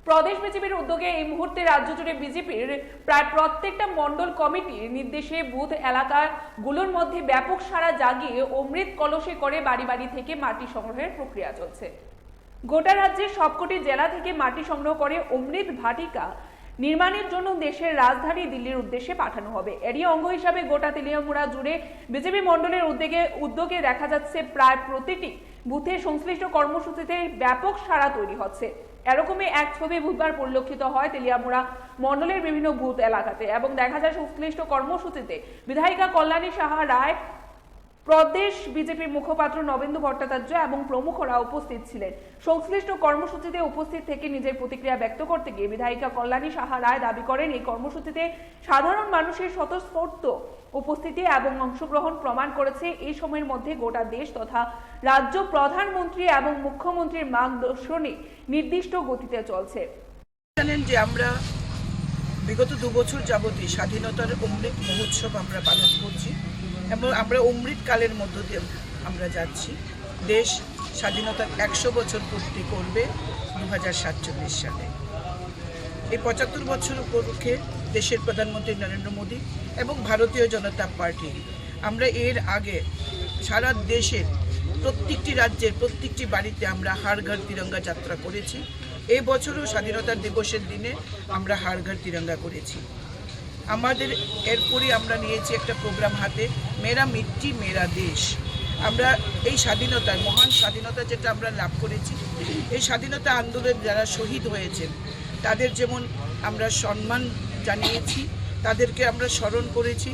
প্রদেশ বিজেপির উদ্যোগে এই মুহূর্তে রাজ্য জুড়ে বিজেপির প্রায় প্রত্যেকটা মন্ডল কমিটির নির্দেশে বুথ এলাকাগুলোর মধ্যে ব্যাপক সাড়া জাগিয়ে অমৃত কলসে করে বাড়ি বাড়ি থেকে মাটি সংগ্রহের প্রক্রিয়া চলছে। গোটা রাজ্যের সবকটি জেলা থেকে মাটি সংগ্রহ করে অমৃত ভাটিকা নির্মাণের জন্য দেশের রাজধানী দিল্লির উদ্দেশ্যে পাঠানো হবে। এরই অঙ্গ হিসাবে গোটা তেলিয়ামুড়া জুড়ে বিজেপি মন্ডলের উদ্যোগে দেখা যাচ্ছে প্রায় প্রতিটি বুথে সংশ্লিষ্ট কর্মসূচিতে ব্যাপক সাড়া তৈরি হচ্ছে। এরকমই এক ছবি বুধবার পরিলক্ষিত হয় তেলিয়ামুড়া মন্ডলের বিভিন্ন বুথ এলাকাতে এবং দেখা যায় সংশ্লিষ্ট কর্মসূচিতে বিধায়িকা কল্যাণী সাহা রায়, প্রদেশ বিজেপির মুখপাত্র নবেন্দু ভট্টাচার্য এবং প্রমুখরা উপস্থিত ছিলেন। সংশ্লিষ্ট কর্মসূচিতে উপস্থিত থেকে নিজের প্রতিক্রিয়া ব্যক্ত করতে গিয়ে বিধায়িকা কল্যাণী সাহা রায় দাবি করেন, এই কর্মসূচিতে সাধারণ মানুষের স্বতঃস্ফূর্ত উপস্থিতি এবং অংশগ্রহণ প্রমাণ করেছে। এই সময়ের মধ্যে গোটা দেশ তথা রাজ্য প্রধানমন্ত্রী এবং মুখ্যমন্ত্রীর মার্গদর্শনে নির্দিষ্ট গতিতে চলছে। জানেন যে আমরা বিগত 2 বছর যাবতীয় স্বাধীনতার অমৃত মহোৎসব আমরা পালন করছি এবং আমরা অমৃত কালের মধ্য দিয়ে আমরা যাচ্ছি। দেশ স্বাধীনতার 100 বছর পূর্তি করবে 2047 সালে। এই 75 বছর উপলক্ষে দেশের প্রধানমন্ত্রী নরেন্দ্র মোদী এবং ভারতীয় জনতা পার্টি আমরা এর আগে সারা দেশের প্রত্যেকটি রাজ্যের প্রত্যেকটি বাড়িতে আমরা হার ঘর তিরঙ্গা যাত্রা করেছি। এই বছরও স্বাধীনতা দিবসের দিনে আমরা হার ঘর তিরঙ্গা করেছি। আমাদের এরপরে আমরা নিয়েছি একটা প্রোগ্রাম হাতে, মেরা মিট্টি মেরা দেশ। আমরা এই স্বাধীনতার মহান স্বাধীনতা যেটা আমরা লাভ করেছি, এই স্বাধীনতা আন্দোলনে যারা শহীদ হয়েছেন তাদের যেমন আমরা সম্মান জানিয়েছি, তাদেরকে আমরা স্মরণ করেছি